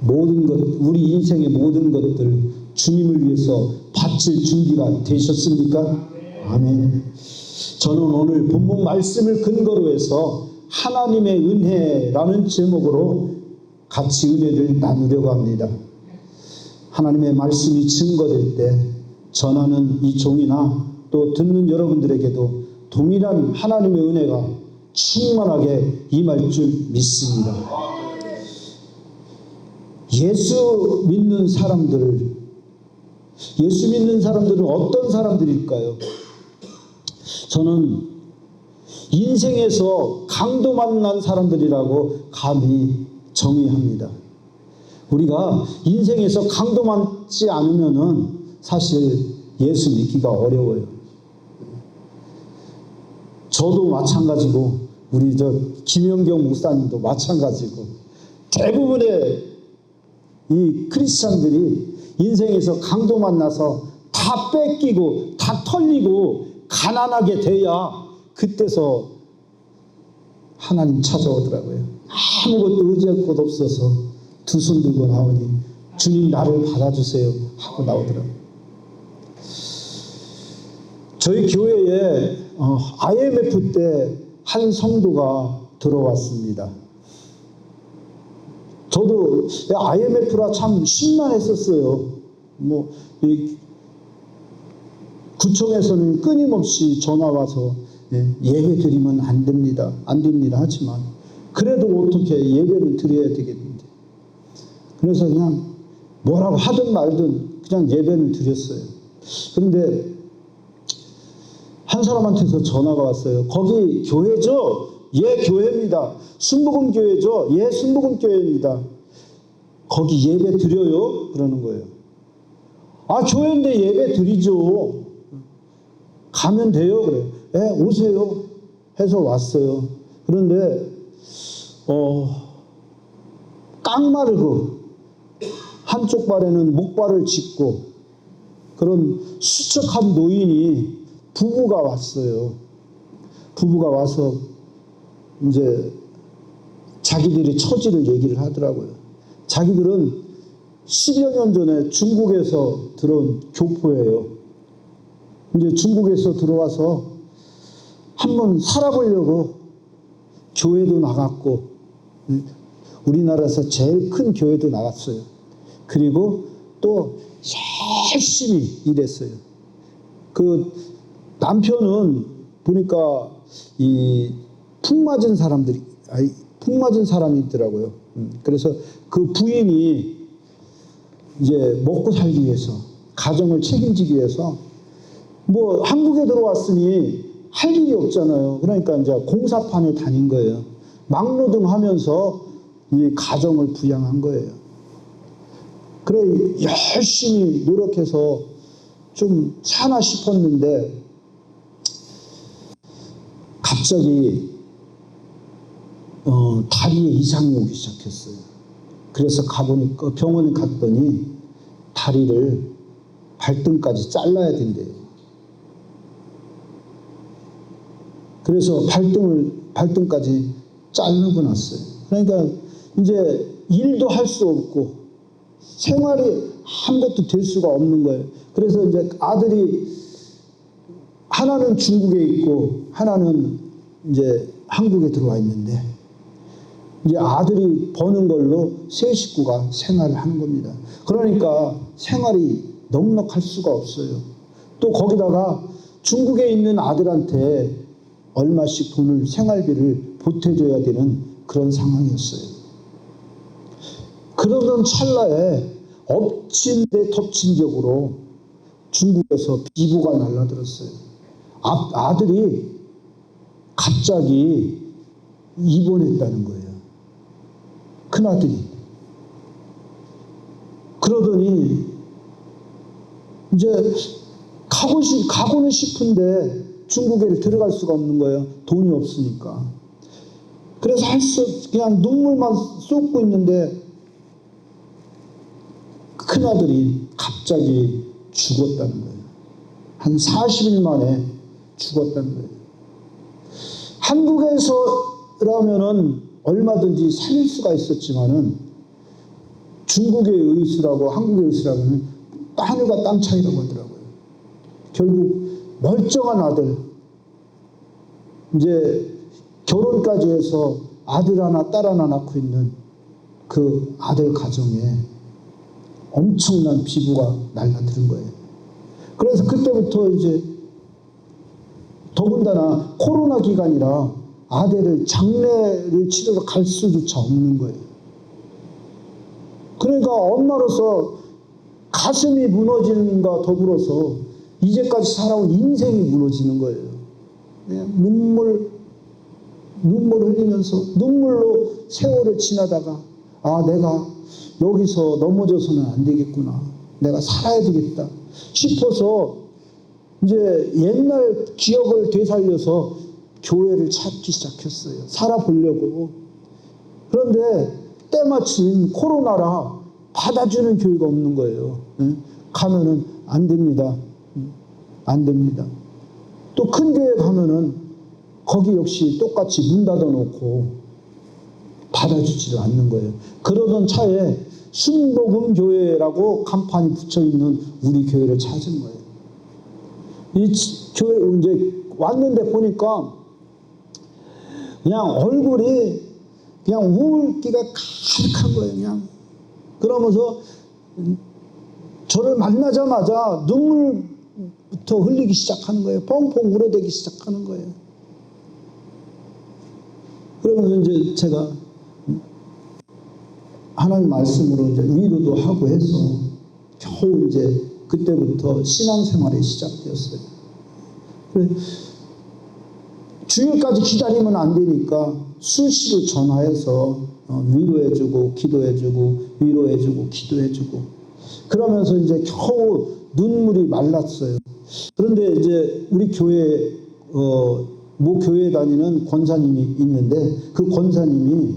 모든 것, 우리 인생의 모든 것들 주님을 위해서 바칠 준비가 되셨습니까? 아멘. 저는 오늘 본문 말씀을 근거로 해서 하나님의 은혜라는 제목으로 같이 은혜를 나누려고 합니다. 하나님의 말씀이 증거될 때 전하는 이 종이나 또 듣는 여러분들에게도 동일한 하나님의 은혜가 충만하게 임할 줄 믿습니다. 예수 믿는 사람들은 어떤 사람들일까요? 저는 인생에서 강도 만난 사람들이라고 감히 정의합니다. 우리가 인생에서 강도 맞지 않으면은 사실 예수 믿기가 어려워요. 저도 마찬가지고 우리 김영경 목사님도 마찬가지고 대부분의 이 크리스찬들이 인생에서 강도 만나서 다 뺏기고 다 털리고 가난하게 돼야 그때서 하나님 찾아오더라고요. 아무것도 의지할 곳 없어서 두 손 들고 나오니 주님 나를 받아주세요 하고 나오더라고요. 저희 교회에 IMF 때 한 성도가 들어왔습니다. 저도 IMF라 참 심란했었어요. 구청에서는 끊임없이 전화 와서 예배 드리면 안 됩니다 하지만 그래도 어떻게 예배를 드려야 되겠는데, 그래서 그냥 뭐라고 하든 말든 그냥 예배를 드렸어요. 그런데 한 사람한테서 전화가 왔어요. 거기 교회죠? 예, 교회입니다. 순복음 교회죠? 예, 순복음 교회입니다. 거기 예배 드려요? 그러는 거예요. 아, 교회인데 예배 드리죠. 가면 돼요? 그래요. 예, 오세요. 해서 왔어요. 그런데 깡마르고 한쪽 발에는 목발을 짚고 그런 수척한 노인이 부부가 왔어요. 부부가 와서 이제 자기들의 처지를 얘기를 하더라고요. 자기들은 10여 년 전에 중국에서 들어온 교포예요. 이제 중국에서 들어와서 한번 살아보려고 교회도 나갔고 우리나라에서 제일 큰 교회도 나갔어요. 그리고 또 열심히 일했어요. 그 남편은 보니까 이 풍맞은 사람이 있더라고요. 그래서 그 부인이 이제 먹고 살기 위해서, 가정을 책임지기 위해서 한국에 들어왔으니 할 일이 없잖아요. 그러니까 이제 공사판에 다닌 거예요. 막노동하면서 이 가정을 부양한 거예요. 그래 열심히 노력해서 좀 사나 싶었는데 갑자기 다리에 이상이 오기 시작했어요. 그래서 가보니까 병원에 갔더니 다리를 발등까지 잘라야 된대요. 그래서 발등까지 자르고 났어요. 그러니까 이제 일도 할 수 없고 생활이 아무것도 될 수가 없는 거예요. 그래서 이제 아들이 하나는 중국에 있고 하나는 이제 한국에 들어와 있는데 이제 아들이 버는 걸로 세 식구가 생활을 하는 겁니다. 그러니까 생활이 넉넉할 수가 없어요. 또 거기다가 중국에 있는 아들한테 얼마씩 돈을, 생활비를 보태줘야 되는 그런 상황이었어요. 그러던 찰나에 엎친 데 덮친 격으로 중국에서 비보가 날라들었어요. 아들이 갑자기 입원했다는 거예요. 큰아들이. 그러더니 이제 가고는 싶은데 중국에 들어갈 수가 없는 거예요. 돈이 없으니까. 그래서 그냥 눈물만 쏟고 있는데 큰아들이 갑자기 죽었다는 거예요. 한 40일 만에 죽었다는 거예요. 한국에서라면은 얼마든지 살릴 수가 있었지만은 중국의 의수라고 한국의 의수라고는 하늘과 땅 차이라고 하더라고요. 결국 멀쩡한 아들, 이제 결혼까지 해서 아들 하나 딸 하나 낳고 있는 그 아들 가정에 엄청난 비부가 날라드는 거예요. 그래서 그때부터 이제 더군다나 코로나 기간이라 아들을 장례를 치러서 갈 수조차 없는 거예요. 그러니까 엄마로서 가슴이 무너지는가 더불어서 이제까지 살아온 인생이 무너지는 거예요. 눈물 흘리면서 눈물로 세월을 지나다가 내가 여기서 넘어져서는 안 되겠구나. 내가 살아야 되겠다 싶어서 이제 옛날 기억을 되살려서 교회를 찾기 시작했어요. 살아보려고. 그런데 때마침 코로나라 받아주는 교회가 없는 거예요. 가면은 안 됩니다. 안 됩니다. 또 큰 교회 가면은 거기 역시 똑같이 문 닫아놓고 받아주지를 않는 거예요. 그러던 차에 순복음교회라고 간판이 붙여있는 우리 교회를 찾은 거예요. 이 교회 이제 왔는데 보니까 그냥 얼굴이 그냥 우울기가 가득한 거예요. 그냥 그러면서 저를 만나자마자 눈물부터 흘리기 시작하는 거예요. 펑펑 울어대기 시작하는 거예요. 그러면서 이제 제가 하나님 말씀으로 이제 위로도 하고 해서 겨우 이제 그때부터 신앙생활이 시작되었어요. 그래, 주일까지 기다리면 안 되니까 수시로 전화해서 위로해주고 기도해주고 위로해주고 기도해주고 그러면서 이제 겨우 눈물이 말랐어요. 그런데 이제 우리 교회 모 교회에 다니는 권사님이 있는데 그 권사님이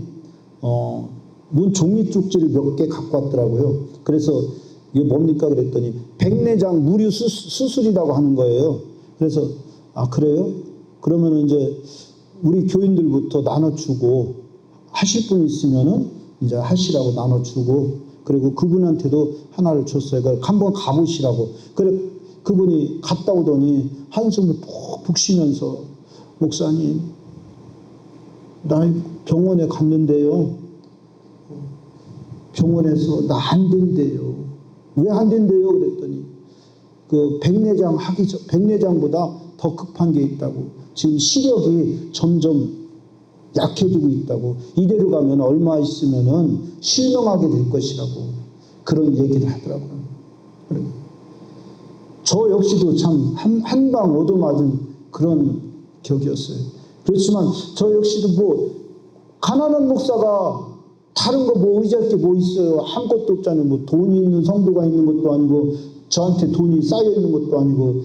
문 종이 쪽지를 몇 개 갖고 왔더라고요. 그래서 이게 뭡니까 그랬더니 백내장 무료 수술이라고 하는 거예요. 그래서 그래요? 그러면 이제 우리 교인들부터 나눠주고 하실 분 있으면은 이제 하시라고 나눠주고 그리고 그분한테도 하나를 줬어요. 그걸 한번 가보시라고. 그래 그분이 갔다 오더니 한숨을 푹푹 쉬면서 목사님 나 병원에 갔는데요. 병원에서 나 안 된대요. 왜 안 된대요? 그랬더니 그 백내장보다 더 급한 게 있다고. 지금 시력이 점점 약해지고 있다고. 이대로 가면 얼마 있으면은 실명하게 될 것이라고 그런 얘기를 하더라고요. 저 역시도 참 한방 얻어맞은 그런 격이었어요. 그렇지만 저 역시도 뭐 가난한 목사가 다른 거 뭐 의지할 게 뭐 있어요. 한 것도 없잖아요. 뭐 돈이 있는 성도가 있는 것도 아니고 저한테 돈이 쌓여 있는 것도 아니고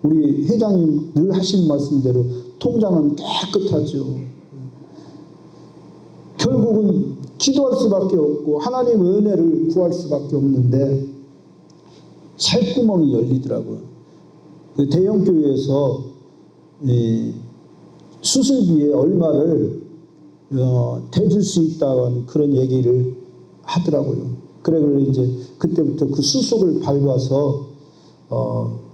우리 회장님 늘 하시는 말씀대로 통장은 깨끗하죠. 결국은 기도할 수밖에 없고 하나님의 은혜를 구할 수밖에 없는데 살구멍이 열리더라고요. 그 대형교회에서 수술비에 얼마를 대줄 수 있다는 그런 얘기를 하더라고요. 그래 이제 그때부터 그 수속을 밟아서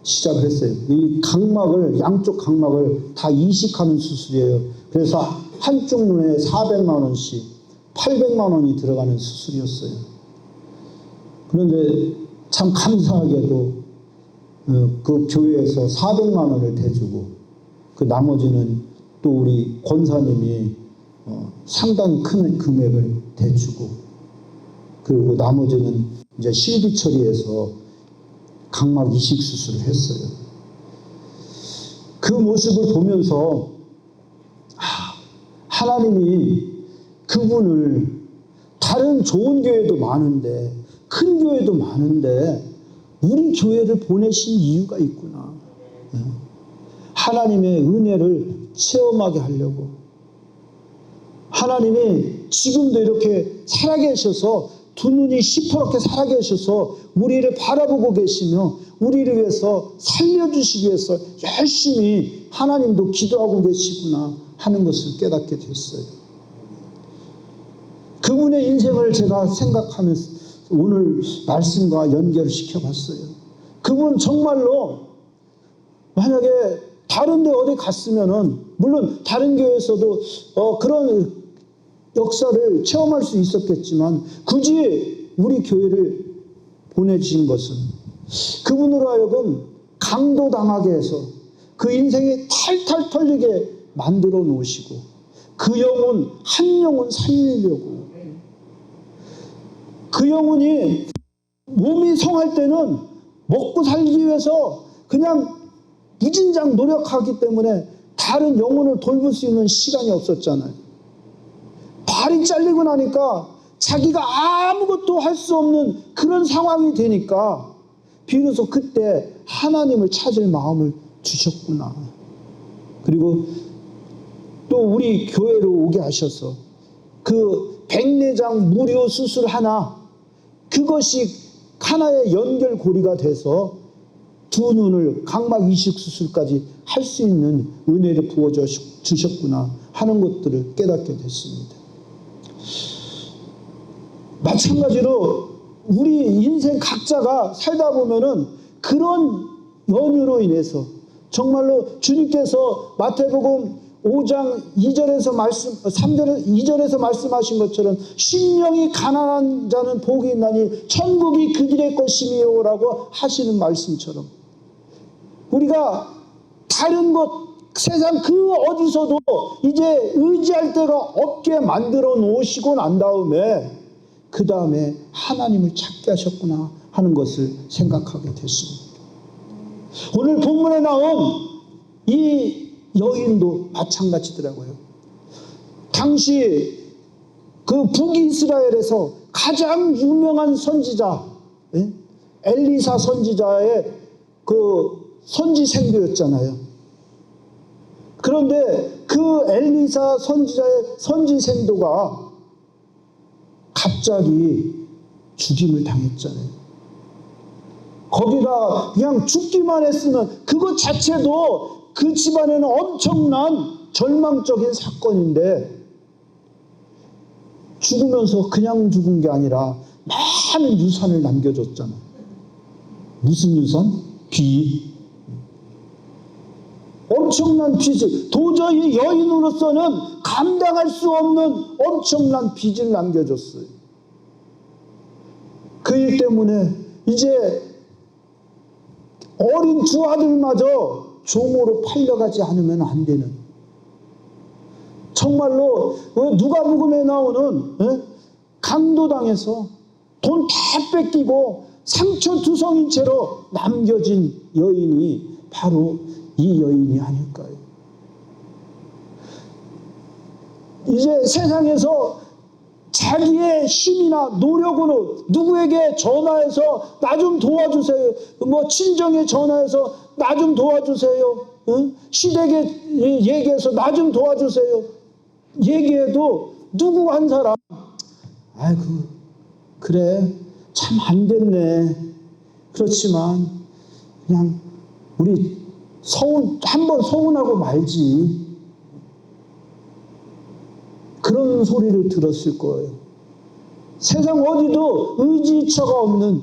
시작을 했어요. 이 각막을 양쪽 각막을 다 이식하는 수술이에요. 그래서 한쪽 눈에 400만 원씩 800만 원이 들어가는 수술이었어요. 그런데 참 감사하게도 그 교회에서 400만 원을 대주고 그 나머지는 또 우리 권사님이 상당히 큰 금액을 대주고 그리고 나머지는 이제 실비 처리해서 각막 이식 수술을 했어요. 그 모습을 보면서 하나님이 그분을 다른 좋은 교회도 많은데 큰 교회도 많은데 우리 교회를 보내신 이유가 있구나. 하나님의 은혜를 체험하게 하려고. 하나님이 지금도 이렇게 살아계셔서 두 눈이 시퍼렇게 살아계셔서 우리를 바라보고 계시며 우리를 위해서 살려주시기 위해서 열심히 하나님도 기도하고 계시구나 하는 것을 깨닫게 됐어요. 그분의 인생을 제가 생각하면서 오늘 말씀과 연결을 시켜봤어요. 그분 정말로 만약에 다른 데 어디 갔으면은, 물론 다른 교회에서도 그런 역사를 체험할 수 있었겠지만, 굳이 우리 교회를 보내주신 것은 그분으로 하여금 강도당하게 해서 그 인생이 탈탈 털리게 만들어 놓으시고, 그 영혼 한 영혼 살리려고, 그 영혼이 몸이 성할 때는 먹고 살기 위해서 그냥 무진장 노력하기 때문에 다른 영혼을 돌볼 수 있는 시간이 없었잖아요. 발이 잘리고 나니까 자기가 아무것도 할 수 없는 그런 상황이 되니까 비로소 그때 하나님을 찾을 마음을 주셨구나. 그리고 또 우리 교회로 오게 하셔서 그 백내장 무료 수술 하나, 그것이 하나의 연결고리가 돼서 두 눈을 각막 이식 수술까지 할 수 있는 은혜를 부어줘 주셨구나 하는 것들을 깨닫게 됐습니다. 마찬가지로 우리 인생 각자가 살다 보면은 그런 연유로 인해서 정말로 주님께서 마태복음 5장 2절에서 2절에서 말씀하신 것처럼 심령이 가난한 자는 복이 있나니 천국이 그들의 것이미요라고 하시는 말씀처럼, 우리가 다른 것 세상 그 어디서도 이제 의지할 데가 없게 만들어 놓으시고 난 다음에 그 다음에 하나님을 찾게 하셨구나 하는 것을 생각하게 됐습니다. 오늘 본문에 나온 이 여인도 마찬가지더라고요. 당시 그 북이스라엘에서 가장 유명한 선지자, 엘리사 선지자의 그 선지생도였잖아요. 그런데 그 엘리사 선지자의 선지생도가 갑자기 죽임을 당했잖아요. 거기다 그냥 죽기만 했으면 그것 자체도 그 집안에는 엄청난 절망적인 사건인데, 죽으면서 그냥 죽은 게 아니라 많은 유산을 남겨줬잖아요. 무슨 유산? 빚. 엄청난 빚을, 도저히 여인으로서는 감당할 수 없는 엄청난 빚을 남겨줬어요. 그 일 때문에 이제 어린 두 아들마저 종으로 팔려가지 않으면 안 되는, 정말로 누가복음에 나오는 강도당해서 돈 다 뺏기고 상처투성인 채로 남겨진 여인이 바로 이 여인이 아닐까요? 이제 세상에서 자기의 힘이나 노력으로 누구에게 전화해서 나 좀 도와주세요, 뭐 친정에 전화해서 나 좀 도와주세요, 시댁에 얘기해서 나 좀 도와주세요 얘기해도 누구 한 사람 아이고 그래 참 안 됐네, 그렇지만 그냥 우리 한번 서운하고 말지, 그런 소리를 들었을 거예요. 세상 어디도 의지처가 없는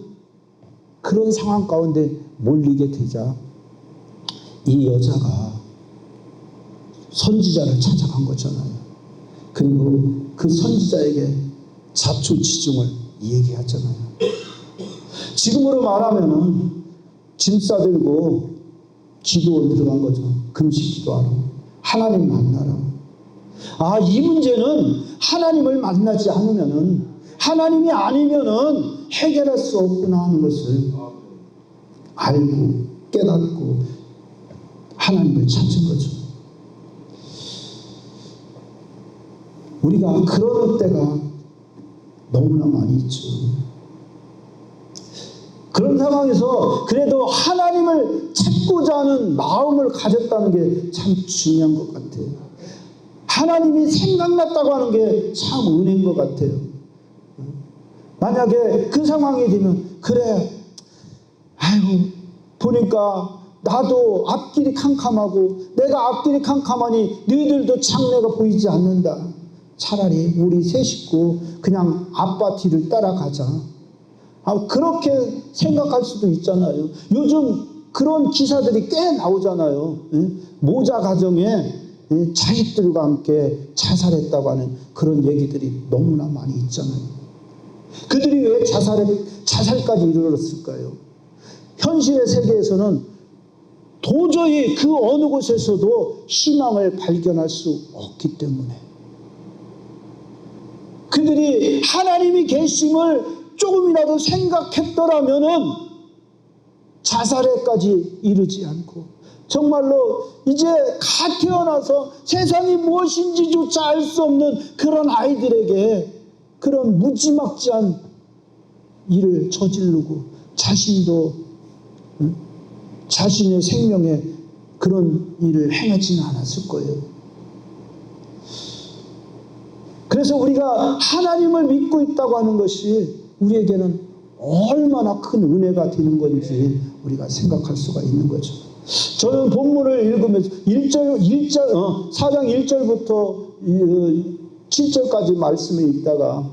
그런 상황 가운데 몰리게 되자 이 여자가 선지자를 찾아간 거잖아요. 그리고 그 선지자에게 자초지종을 얘기하잖아요. 지금으로 말하면은 짐 싸들고 기도원 들어간 거죠. 금식 기도하러, 하나님 만나러. 아, 이 문제는 하나님을 만나지 않으면은, 하나님이 아니면은 해결할 수 없구나 하는 것을 알고 깨닫고 하나님을 찾은 거죠. 우리가 그런 때가 너무나 많이 있죠. 그런 상황에서 그래도 하나님을 찾고자 하는 마음을 가졌다는 게 참 중요한 것 같아요. 하나님이 생각났다고 하는 게 참 은혜인 것 같아요. 만약에 그 상황이 되면, 그래 아이고 보니까 나도 앞길이 캄캄하고 내가 앞길이 캄캄하니 너희들도 장래가 보이지 않는다, 차라리 우리 세 식구 그냥 아빠 뒤를 따라가자. 그렇게 생각할 수도 있잖아요. 요즘 그런 기사들이 꽤 나오잖아요. 모자 가정에 자식들과 함께 자살했다고 하는 그런 얘기들이 너무나 많이 있잖아요. 그들이 왜 자살까지 이르렀을까요? 현실의 세계에서는 도저히 그 어느 곳에서도 희망을 발견할 수 없기 때문에 그들이 하나님이 계심을 조금이라도 생각했더라면은 자살에까지 이르지 않고 정말로 이제 갓 태어나서 세상이 무엇인지조차 알 수 없는 그런 아이들에게 그런 무지막지한 일을 저지르고 자신도 자신의 생명에 그런 일을 행하지는 않았을 거예요. 그래서 우리가 하나님을 믿고 있다고 하는 것이 우리에게는 얼마나 큰 은혜가 되는 건지 우리가 생각할 수가 있는 거죠. 저는 본문을 읽으면서 4장 1절부터 7절까지 말씀을 읽다가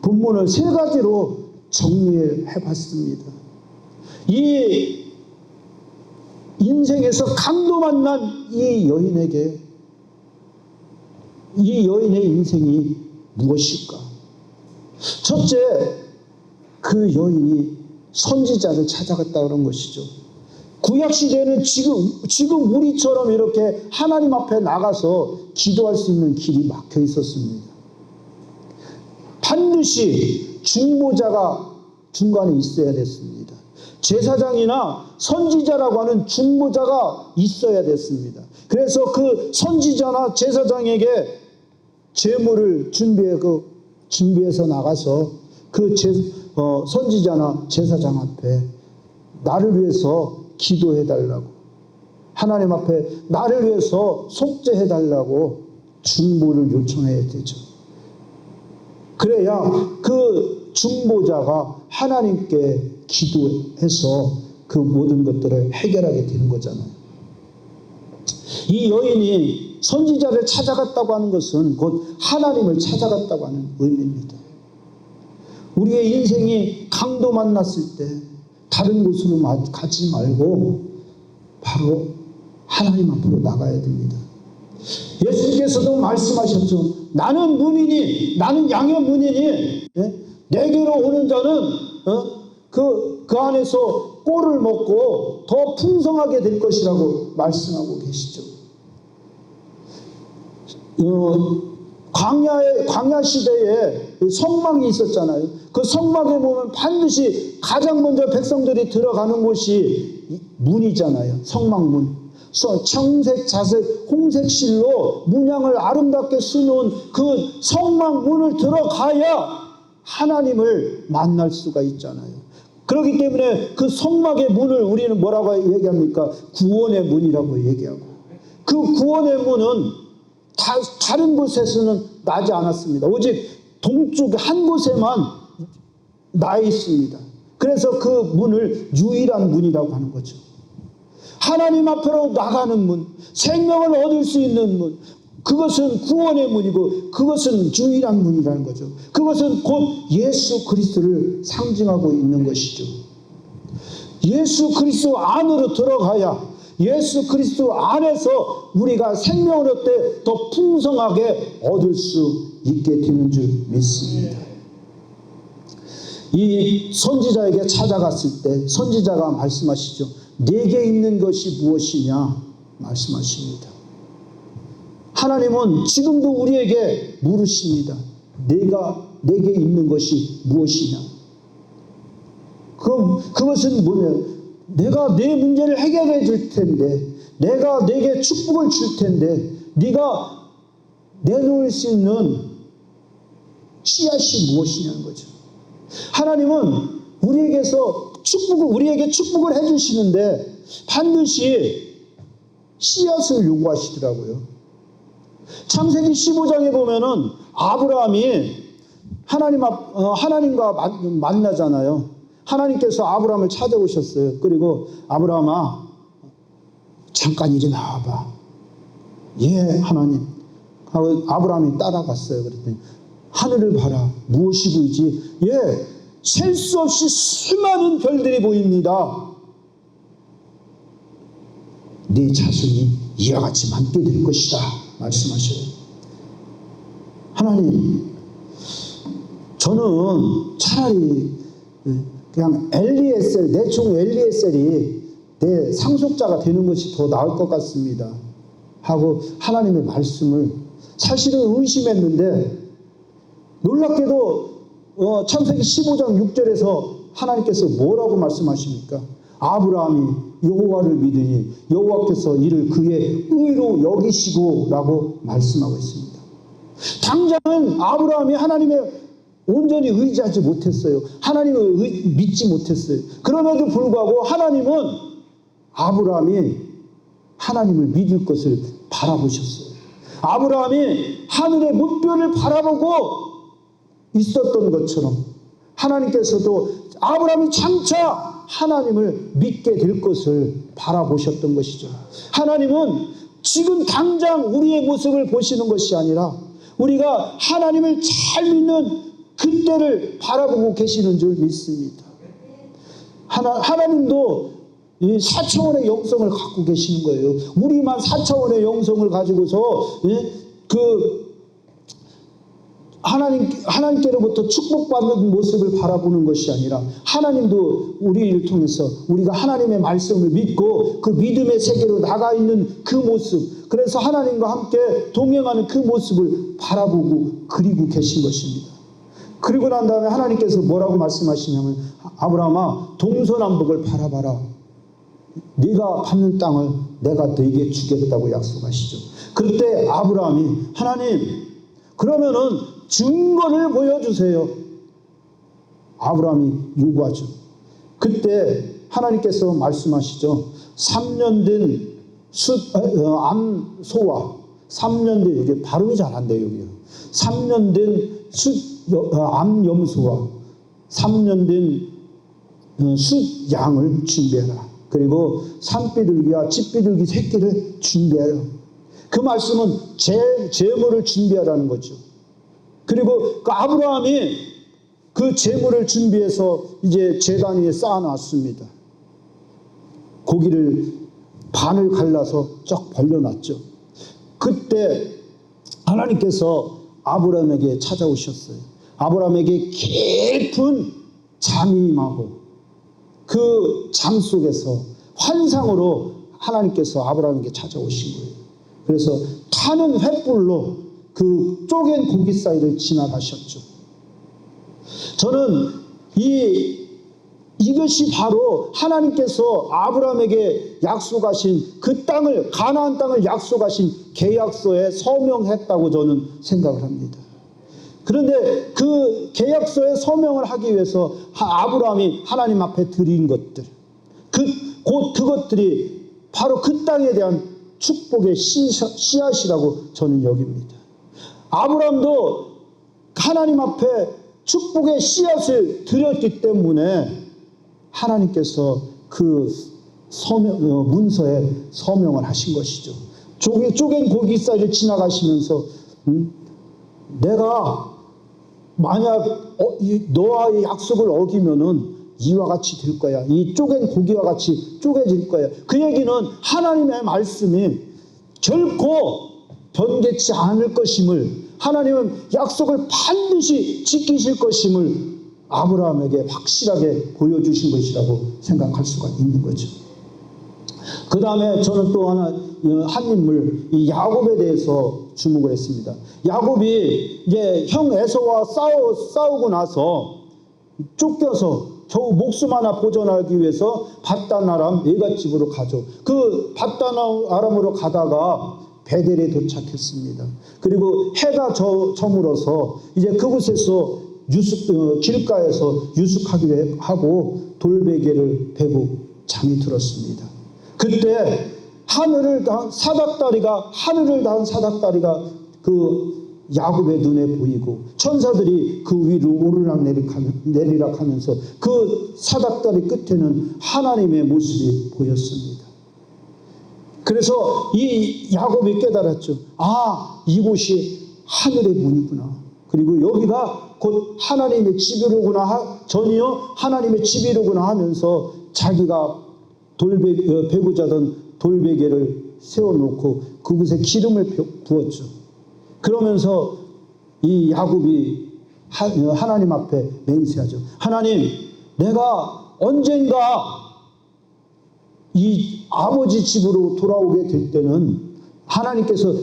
본문을 세 가지로 정리해 봤습니다. 이 인생에서 강도 만난 이 여인의 인생이 무엇일까? 첫째, 그 여인이 선지자를 찾아갔다는 것이죠. 구약시대에는 지금 우리처럼 이렇게 하나님 앞에 나가서 기도할 수 있는 길이 막혀 있었습니다. 반드시 중보자가 중간에 있어야 됐습니다. 제사장이나 선지자라고 하는 중보자가 있어야 됐습니다. 그래서 그 선지자나 제사장에게 제물을 준비해서 나가서 그 선지자나 제사장 앞에 나를 위해서 기도해달라고, 하나님 앞에 나를 위해서 속죄해달라고 중보를 요청해야 되죠. 그래야 그 중보자가 하나님께 기도해서 그 모든 것들을 해결하게 되는 거잖아요. 이 여인이 선지자를 찾아갔다고 하는 것은 곧 하나님을 찾아갔다고 하는 의미입니다. 우리의 인생이 강도 만났을 때 다른 곳으로 가지 말고 바로 하나님 앞으로 나가야 됩니다. 예수님께서도 말씀하셨죠. 나는 문이니, 나는 양의 문이니, 내게로 오는 자는 그 안에서 꼴을 먹고 더 풍성하게 될 것이라고 말씀하고 계시죠. 광야 시대에 성막이 있었잖아요. 그 성막에 보면 반드시 가장 먼저 백성들이 들어가는 곳이 문이잖아요. 성막문. 청색, 자색, 홍색 실로 문양을 아름답게 쓰는 그 성막문을 들어가야 하나님을 만날 수가 있잖아요. 그렇기 때문에 그 성막의 문을 우리는 뭐라고 얘기합니까? 구원의 문이라고 얘기하고, 그 구원의 문은 다른 곳에서는 나지 않았습니다. 오직 동쪽 한 곳에만 나 있습니다. 그래서 그 문을 유일한 문이라고 하는 거죠. 하나님 앞으로 나가는 문, 생명을 얻을 수 있는 문, 그것은 구원의 문이고 그것은 유일한 문이라는 거죠. 그것은 곧 예수 그리스도를 상징하고 있는 것이죠. 예수 그리스도 안으로 들어가야 예수 그리스도 안에서 우리가 생명을 얻되 더 풍성하게 얻을 수 있게 되는 줄 믿습니다. 이 선지자에게 찾아갔을 때 선지자가 말씀하시죠. 내게 있는 것이 무엇이냐 말씀하십니다. 하나님은 지금도 우리에게 물으십니다. 내게 있는 것이 무엇이냐. 그것은 뭐냐. 내가 내 문제를 해결해 줄 텐데, 내가 내게 축복을 줄 텐데, 네가 내놓을 수 있는 씨앗이 무엇이냐는 거죠. 하나님은 우리에게 축복을 해주시는데 반드시 씨앗을 요구하시더라고요. 창세기 15장에 보면은 아브라함이 하나님과 만나잖아요. 하나님께서 아브라함을 찾아오셨어요. 그리고 아브라함아, 잠깐 이리 나와봐. 예, 하나님. 하고 아브라함이 따라갔어요. 그랬더니 하늘을 봐라. 무엇이 보이지? 예, 셀 수 없이 수많은 별들이 보입니다. 네 자손이 이와 같이 많게 될 것이다 말씀하셔요. 하나님, 저는 차라리 그냥 엘리에셀, 내 종 엘리에셀이 내 상속자가 되는 것이 더 나을 것 같습니다 하고 하나님의 말씀을 사실은 의심했는데, 놀랍게도 창세기 15장 6절에서 하나님께서 뭐라고 말씀하십니까? 아브라함이 여호와를 믿으니 여호와께서 이를 그의 의로 여기시고 라고 말씀하고 있습니다. 당장은 아브라함이 하나님의 온전히 의지하지 못했어요. 하나님을 믿지 못했어요. 그럼에도 불구하고 하나님은 아브라함이 하나님을 믿을 것을 바라보셨어요. 아브라함이 하늘의 물결을 바라보고 있었던 것처럼 하나님께서도 아브라함이 장차 하나님을 믿게 될 것을 바라보셨던 것이죠. 하나님은 지금 당장 우리의 모습을 보시는 것이 아니라 우리가 하나님을 잘 믿는 그때를 바라보고 계시는 줄 믿습니다. 하나님도 이 4차원의 영성을 갖고 계시는 거예요. 우리만 4차원의 영성을 가지고서 하나님께로부터 축복받는 모습을 바라보는 것이 아니라 하나님도 우리를 통해서 우리가 하나님의 말씀을 믿고 그 믿음의 세계로 나가 있는 그 모습, 그래서 하나님과 함께 동행하는 그 모습을 바라보고 그리고 계신 것입니다. 그리고 난 다음에 하나님께서 뭐라고 말씀하시냐면, 아브라함아, 동서남북을 바라봐라. 네가 밟는 땅을 내가 너에게 주겠다고 약속하시죠. 그때 아브라함이, 하나님, 그러면은 증거를 보여주세요. 아브라함이 요구하죠. 그때 하나님께서 말씀하시죠. 3년 된 암소와 3년 된, 이게 발음이 잘 안 돼요, 여기. 3년 된 암염소와 3년 된 숫양을 준비해라. 그리고 산비둘기와 칡비둘기 새끼를 준비해라. 그 말씀은 제물을 준비하라는 거죠. 그리고 그 아브라함이 그 제물을 준비해서 이제 제단 위에 쌓아놨습니다. 고기를 반을 갈라서 쫙 벌려놨죠. 그때 하나님께서 아브라함에게 찾아오셨어요. 아브라함에게 깊은 잠이 임하고 그 잠 속에서 환상으로 하나님께서 아브라함에게 찾아오신 거예요. 그래서 타는 횃불로 그 쪼갠 고기 사이를 지나가셨죠. 저는 이것이 바로 하나님께서 아브라함에게 약속하신 그 땅을, 가나안 땅을 약속하신 계약서에 서명했다고 저는 생각을 합니다. 그런데 그 계약서에 서명을 하기 위해서 아브라함이 하나님 앞에 드린 것들, 그것들이 바로 그 땅에 대한 축복의 씨앗이라고 저는 여깁니다. 아브라함도 하나님 앞에 축복의 씨앗을 드렸기 때문에 하나님께서 그 문서에 서명을 하신 것이죠. 쪼갠 고기 사이를 지나가시면서 내가 만약 너와의 약속을 어기면은 이와 같이 될 거야. 이 쪼갠 고기와 같이 쪼개질 거야. 그 얘기는 하나님의 말씀이 결코 변개치 않을 것임을, 하나님은 약속을 반드시 지키실 것임을 아브라함에게 확실하게 보여주신 것이라고 생각할 수가 있는 거죠. 그 다음에 저는 또 한 인물, 이 야곱에 대해서 주목을 했습니다. 야곱이 이제 형 에서와 싸우고 나서 쫓겨서 겨우 목숨 하나 보존하기 위해서 밧단 아람 예갓집으로 가죠. 그 밧단 아람으로 가다가 베델에 도착했습니다. 그리고 해가 저물어서 이제 그곳에서 길가에서 유숙하기로 하고 돌베개를 베고 잠이 들었습니다. 그때 하늘을 단 사닥다리가 그 야곱의 눈에 보이고 천사들이 그 위로 오르락내리락 하면서 그 사닥다리 끝에는 하나님의 모습이 보였습니다. 그래서 이 야곱이 깨달았죠. 아, 이곳이 하늘의 문이구나. 그리고 여기가 곧 하나님의 집이로구나, 전이요 하나님의 집이로구나 하면서 자기가 배고자 하던 돌베개를 세워놓고 그곳에 기름을 부었죠. 그러면서 이 야곱이 하나님 앞에 맹세하죠. 하나님, 내가 언젠가 이 아버지 집으로 돌아오게 될 때는 하나님께서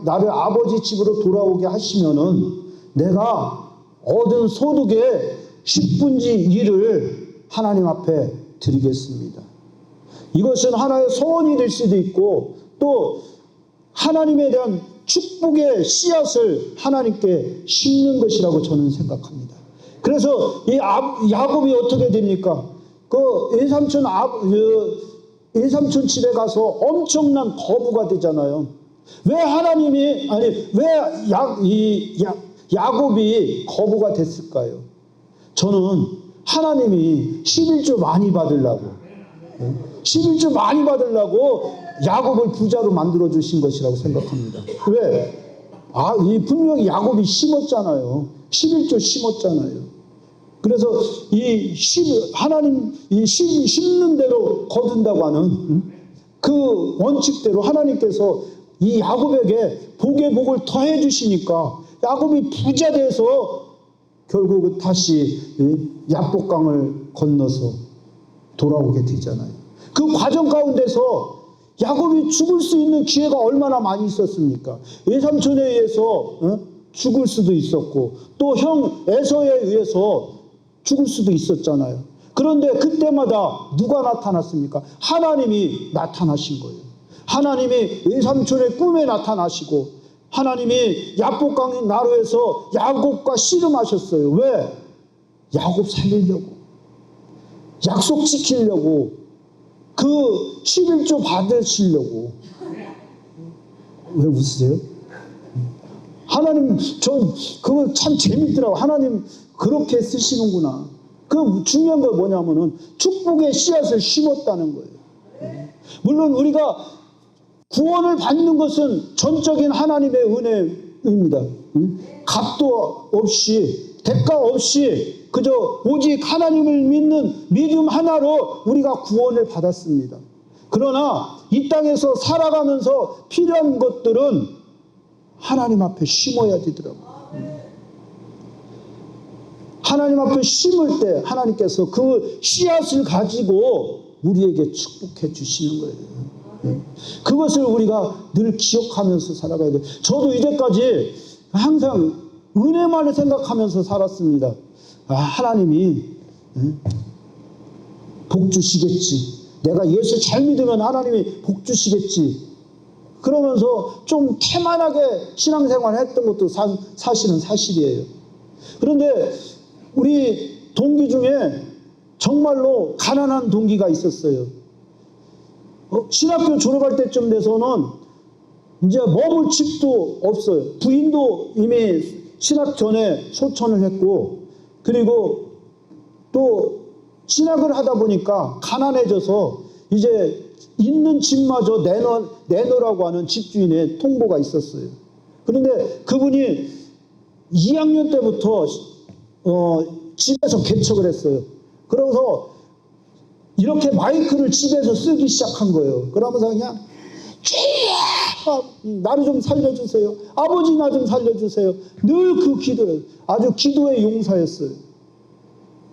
나를 아버지 집으로 돌아오게 하시면은 내가 얻은 소득의 10분의 1을 하나님 앞에 드리겠습니다. 이것은 하나의 소원이 될 수도 있고 또 하나님에 대한 축복의 씨앗을 하나님께 심는 것이라고 저는 생각합니다. 그래서 이 야곱이 어떻게 됩니까? 그 외삼촌 집에 가서 엄청난 거부가 되잖아요. 왜 야곱이 거부가 됐을까요? 저는 하나님이 11조 많이 받으려고 야곱을 부자로 만들어 주신 것이라고 생각합니다. 왜? 분명히 야곱이 심었잖아요. 11조 심었잖아요. 그래서 하나님 심는 대로 거둔다고 하는 그 원칙대로 하나님께서 이 야곱에게 복의 복을 더해 주시니까 야곱이 부자 돼서 결국 다시 야복강을 건너서 돌아오게 되잖아요. 그 과정 가운데서 야곱이 죽을 수 있는 기회가 얼마나 많이 있었습니까? 외삼촌에 의해서 죽을 수도 있었고 또 형 에서에 의해서 죽을 수도 있었잖아요. 그런데 그때마다 누가 나타났습니까? 하나님이 나타나신 거예요. 하나님이 외삼촌의 꿈에 나타나시고 하나님이 야복강 나루에서 야곱과 씨름하셨어요. 왜? 야곱 살리려고, 약속 지키려고, 그 11조 받으시려고. 왜 웃으세요? 하나님, 그거 참 재밌더라고. 하나님 그렇게 쓰시는구나. 그 중요한 건 뭐냐면은 축복의 씨앗을 심었다는 거예요. 물론 우리가 구원을 받는 것은 전적인 하나님의 은혜입니다. 값도 없이 대가 없이 그저 오직 하나님을 믿는 믿음 하나로 우리가 구원을 받았습니다. 그러나 이 땅에서 살아가면서 필요한 것들은 하나님 앞에 심어야 되더라고요. 하나님 앞에 심을 때 하나님께서 그 씨앗을 가지고 우리에게 축복해 주시는 거예요. 그것을 우리가 늘 기억하면서 살아가야 돼요. 저도 이제까지 항상 은혜만을 생각하면서 살았습니다. 하나님이 복 주시겠지. 내가 예수 잘 믿으면 하나님이 복 주시겠지. 그러면서 좀 태만하게 신앙생활 했던 것도 사실은 사실이에요. 그런데 우리 동기 중에 정말로 가난한 동기가 있었어요. 신학교 졸업할 때쯤 돼서는 이제 머물 집도 없어요. 부인도 이미 신학 전에 소천을 했고, 그리고 또 신학을 하다 보니까 가난해져서 이제 있는 집마저 내놓으라고 하는 집주인의 통보가 있었어요. 그런데 그분이 2학년 때부터 집에서 개척을 했어요. 그러고서 이렇게 마이크를 집에서 쓰기 시작한 거예요. 그러면서 그냥 나를 좀 살려주세요. 아버지 나 좀 살려주세요. 늘 그 기도를 아주 기도의 용사였어요.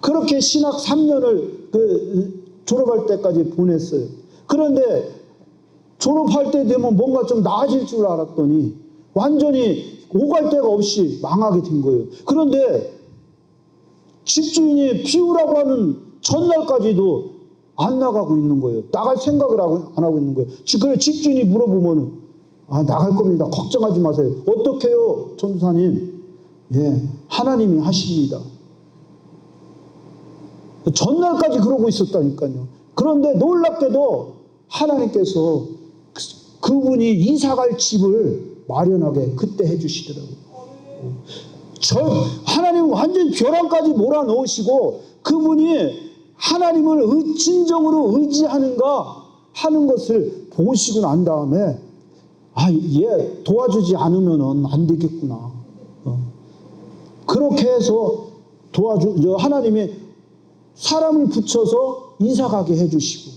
그렇게 신학 3년을 졸업할 때까지 보냈어요. 그런데 졸업할 때 되면 뭔가 좀 나아질 줄 알았더니 완전히 오갈 데가 없이 망하게 된 거예요. 그런데 집주인이 비우라고 하는 전날까지도 안 나가고 있는 거예요. 나갈 생각을 안 하고 있는 거예요. 그래 집주인이 물어보면 나갈 겁니다. 걱정하지 마세요. 어떻게 해요? 전도사님. 예, 하나님이 하십니다. 전날까지 그러고 있었다니까요. 그런데 놀랍게도 하나님께서 그분이 이사갈 집을 마련하게 그때 해주시더라고요. 하나님은 완전히 벼랑까지 몰아넣으시고 그분이 하나님을 진정으로 의지하는가 하는 것을 보시고 난 다음에 얘 도와주지 않으면 안 되겠구나. 그렇게 해서 하나님이 사람을 붙여서 이사가게 해주시고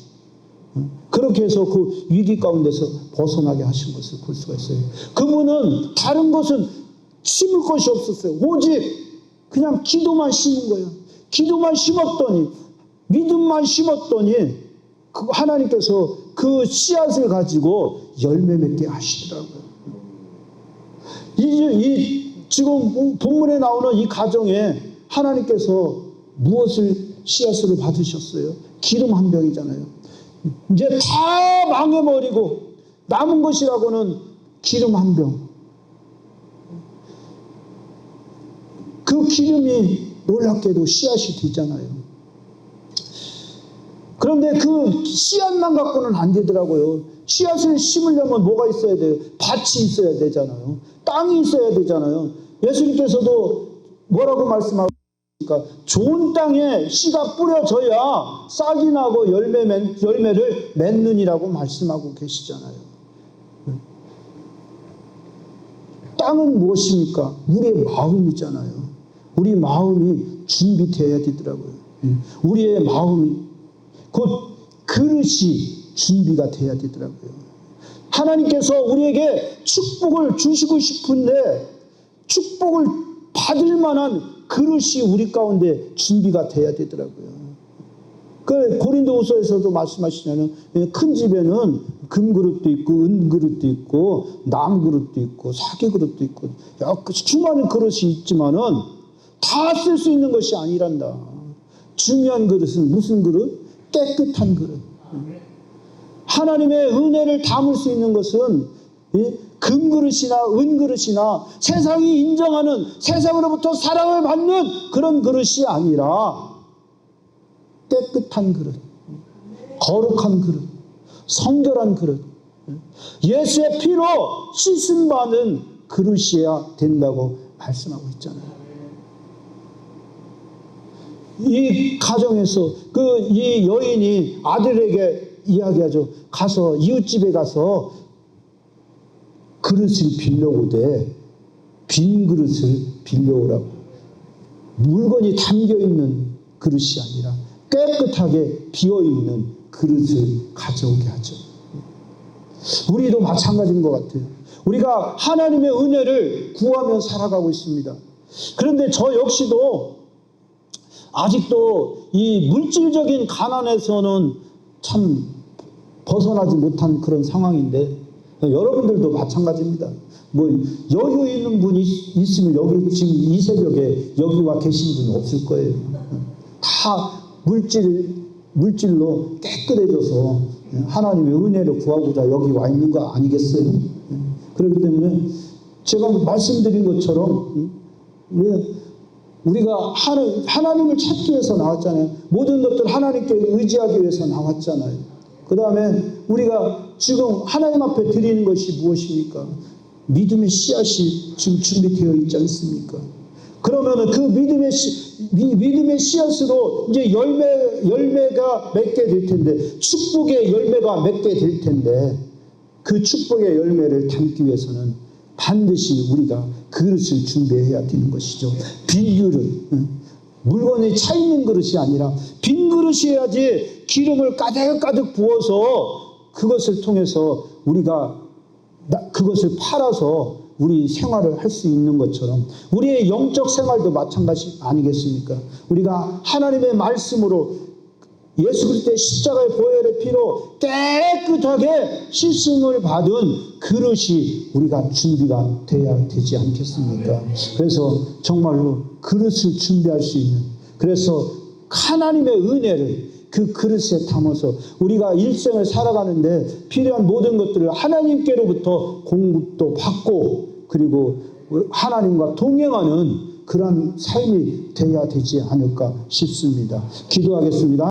그렇게 해서 그 위기 가운데서 벗어나게 하신 것을 볼 수가 있어요. 그분은 다른 것은 심을 것이 없었어요. 오직 그냥 기도만 심은 거예요. 기도만 심었더니, 믿음만 심었더니 하나님께서 그 씨앗을 가지고 열매 맺게 하시더라고요. 지금 본문에 나오는 이 가정에 하나님께서 무엇을 씨앗으로 받으셨어요? 기름 한 병이잖아요. 이제 다 망해버리고 남은 것이라고는 기름 한 병. 그 기름이 놀랍게도 씨앗이 되잖아요. 그런데 그 씨앗만 갖고는 안 되더라고요. 씨앗을 심으려면 뭐가 있어야 돼요? 밭이 있어야 되잖아요. 땅이 있어야 되잖아요. 예수님께서도 뭐라고 말씀하고 그러니까 좋은 땅에 씨가 뿌려져야 싹이 나고 열매를 맺느니라고 말씀하고 계시잖아요. 땅은 무엇입니까? 우리의 마음이잖아요. 우리 마음이 준비되어야 되더라고요. 우리의 마음이 곧 그릇이 준비가 돼야 되더라고요. 하나님께서 우리에게 축복을 주시고 싶은데 축복을 받을 만한 그릇이 우리 가운데 준비가 돼야 되더라고요. 그 고린도후서에서도 말씀하시냐면 큰 집에는 금그릇도 있고 은그릇도 있고 남그릇도 있고 사기그릇도 있고 수많은 그릇이 있지만은 다 쓸 수 있는 것이 아니란다. 중요한 그릇은 무슨 그릇? 깨끗한 그릇. 하나님의 은혜를 담을 수 있는 것은 금그릇이나 은그릇이나 세상이 인정하는 세상으로부터 사랑을 받는 그런 그릇이 아니라 깨끗한 그릇, 거룩한 그릇, 성결한 그릇, 예수의 피로 씻음받은 그릇이어야 된다고 말씀하고 있잖아요. 이 가정에서 이 여인이 아들에게 이야기하죠. 가서 이웃집에 가서 그릇을 빌려오되 빈 그릇을 빌려오라고. 물건이 담겨있는 그릇이 아니라 깨끗하게 비어있는 그릇을 가져오게 하죠. 우리도 마찬가지인 것 같아요. 우리가 하나님의 은혜를 구하며 살아가고 있습니다. 그런데 저 역시도 아직도 이 물질적인 가난에서는 참 벗어나지 못한 그런 상황인데 여러분들도 마찬가지입니다. 뭐 여유 있는 분이 있으면 여기 지금 이 새벽에 여기 와 계신 분이 없을 거예요. 다 물질로 깨끗해져서 하나님의 은혜를 구하고자 여기 와 있는 거 아니겠어요? 그렇기 때문에 제가 말씀드린 것처럼 우리가 하나님을 찾기 위해서 나왔잖아요. 모든 것들 하나님께 의지하기 위해서 나왔잖아요. 그 다음에 우리가 지금 하나님 앞에 드리는 것이 무엇입니까? 믿음의 씨앗이 지금 준비되어 있지 않습니까? 그러면은 그 믿음의 씨앗으로 이제 열매가 맺게 될 텐데, 축복의 열매가 맺게 될 텐데, 그 축복의 열매를 담기 위해서는 반드시 우리가 그릇을 준비해야 되는 것이죠. 빈 그릇, 물건이 차 있는 그릇이 아니라 빈 그릇이어야지 기름을 가득가득 부어서 그것을 통해서 우리가 그것을 팔아서 우리 생활을 할 수 있는 것처럼 우리의 영적 생활도 마찬가지 아니겠습니까? 우리가 하나님의 말씀으로 예수 그리스도의 십자가의 보혈의 피로 깨끗하게 씻음을 받은 그릇이 우리가 준비가 돼야 되지 않겠습니까? 그래서 정말로 그릇을 준비할 수 있는, 그래서 하나님의 은혜를 그 그릇에 담아서 우리가 일생을 살아가는데 필요한 모든 것들을 하나님께로부터 공급도 받고 그리고 하나님과 동행하는 그런 삶이 되어야 되지 않을까 싶습니다. 기도하겠습니다.